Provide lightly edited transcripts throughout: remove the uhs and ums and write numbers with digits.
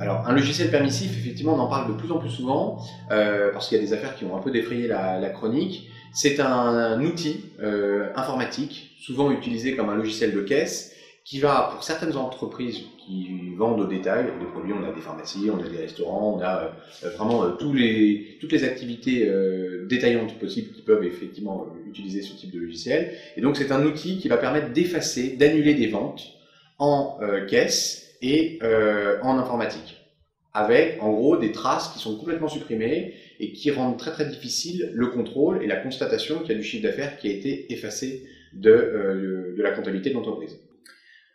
Alors, un logiciel permissif, effectivement, on en parle de plus en plus souvent, parce qu'il y a des affaires qui ont un peu défrayé la chronique. C'est un outil informatique, souvent utilisé comme un logiciel de caisse, qui va, pour certaines entreprises qui vendent au détail des produits, on a des pharmacies, on a des restaurants, on a vraiment toutes les activités détaillantes possibles qui peuvent effectivement utiliser ce type de logiciel. Et donc, c'est un outil qui va permettre d'effacer, d'annuler des ventes en caisse et en informatique, avec en gros des traces qui sont complètement supprimées et qui rendent très très difficile le contrôle et la constatation qu'il y a du chiffre d'affaires qui a été effacé de la comptabilité de l'entreprise.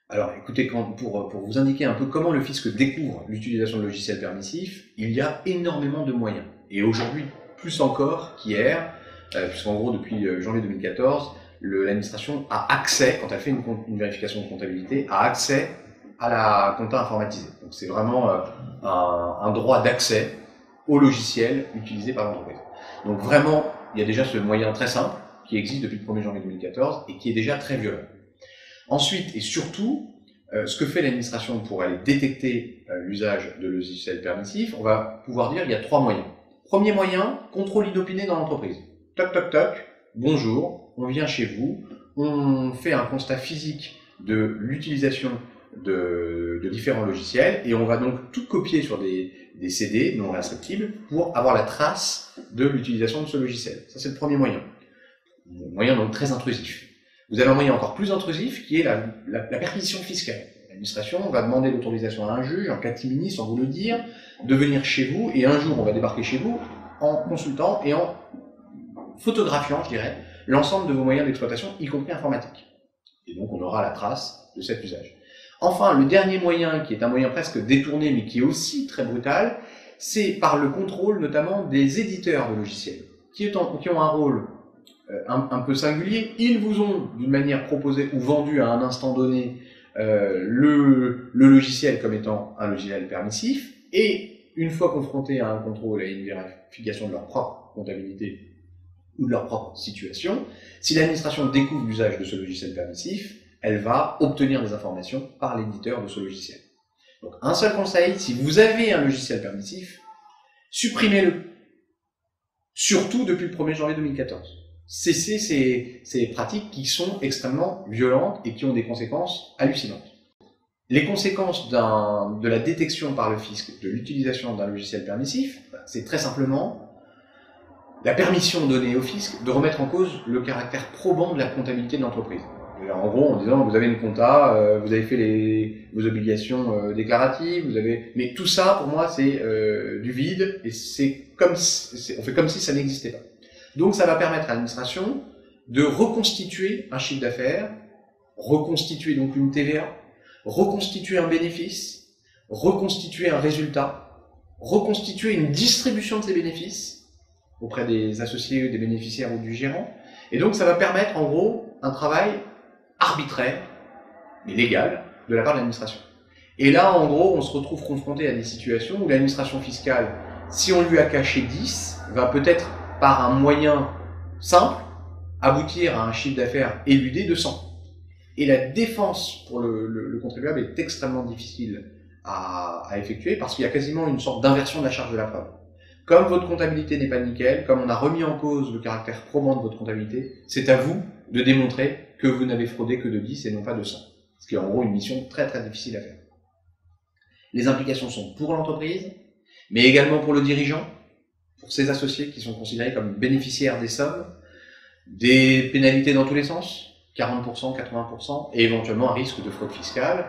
Alors écoutez, pour vous indiquer un peu comment le fisc découvre l'utilisation de logiciels permissifs, il y a énormément de moyens. Et aujourd'hui, plus encore qu'hier, puisqu'en gros depuis janvier 2014, l'administration a accès, quand elle fait une vérification de comptabilité, a accès à la compta informatisée. Donc c'est vraiment un droit d'accès au logiciel utilisé par l'entreprise. Donc vraiment, il y a déjà ce moyen très simple qui existe depuis le 1er janvier 2014 et qui est déjà très violent. Ensuite et surtout, ce que fait l'administration pour aller détecter l'usage de logiciels permissifs, on va pouvoir dire qu'il y a 3 moyens. Premier moyen, contrôle inopiné dans l'entreprise. Toc toc toc, bonjour, on vient chez vous, on fait un constat physique de l'utilisation de différents logiciels et on va donc tout copier sur des CD non restrictibles pour avoir la trace de l'utilisation de ce logiciel. Ça c'est le premier moyen. Un moyen donc très intrusif. Vous avez un moyen encore plus intrusif qui est la perquisition fiscale. L'administration va demander l'autorisation à un juge, en catimini, sans vous le dire, de venir chez vous et un jour on va débarquer chez vous en consultant et en photographiant, je dirais, l'ensemble de vos moyens d'exploitation, y compris informatiques. Et donc on aura la trace de cet usage. Enfin, le dernier moyen, qui est un moyen presque détourné, mais qui est aussi très brutal, c'est par le contrôle notamment des éditeurs de logiciels, qui ont un rôle un peu singulier. Ils vous ont, d'une manière proposée ou vendue à un instant donné, le logiciel comme étant un logiciel permissif, et une fois confrontés à un contrôle et à une vérification de leur propre comptabilité ou de leur propre situation, si l'administration découvre l'usage de ce logiciel permissif, elle va obtenir des informations par l'éditeur de ce logiciel. Donc un seul conseil, si vous avez un logiciel permissif, supprimez-le. Surtout depuis le 1er janvier 2014. Cessez ces pratiques qui sont extrêmement violentes et qui ont des conséquences hallucinantes. Les conséquences de la détection par le fisc de l'utilisation d'un logiciel permissif, c'est très simplement la permission donnée au fisc de remettre en cause le caractère probant de la comptabilité de l'entreprise. En gros, en disant, vous avez une compta, vous avez fait vos obligations déclaratives, mais tout ça, pour moi, c'est du vide, et on fait comme si ça n'existait pas. Donc, ça va permettre à l'administration de reconstituer un chiffre d'affaires, reconstituer donc une TVA, reconstituer un bénéfice, reconstituer un résultat, reconstituer une distribution de ces bénéfices auprès des associés, des bénéficiaires ou du gérant. Et donc, ça va permettre, en gros, un travail arbitraire, mais légal, de la part de l'administration. Et là, en gros, on se retrouve confronté à des situations où l'administration fiscale, si on lui a caché 10, va peut-être, par un moyen simple, aboutir à un chiffre d'affaires éludé de 100. Et la défense pour le contribuable est extrêmement difficile à effectuer parce qu'il y a quasiment une sorte d'inversion de la charge de la preuve. Comme votre comptabilité n'est pas nickel, comme on a remis en cause le caractère probant de votre comptabilité, c'est à vous de démontrer que vous n'avez fraudé que de 10 et non pas de 100. Ce qui est en gros une mission très très difficile à faire. Les implications sont pour l'entreprise, mais également pour le dirigeant, pour ses associés qui sont considérés comme bénéficiaires des sommes, des pénalités dans tous les sens, 40%, 80%, et éventuellement un risque de fraude fiscale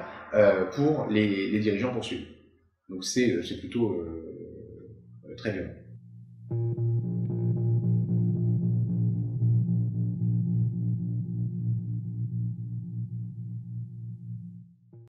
pour les dirigeants poursuivis. Donc c'est plutôt très violent.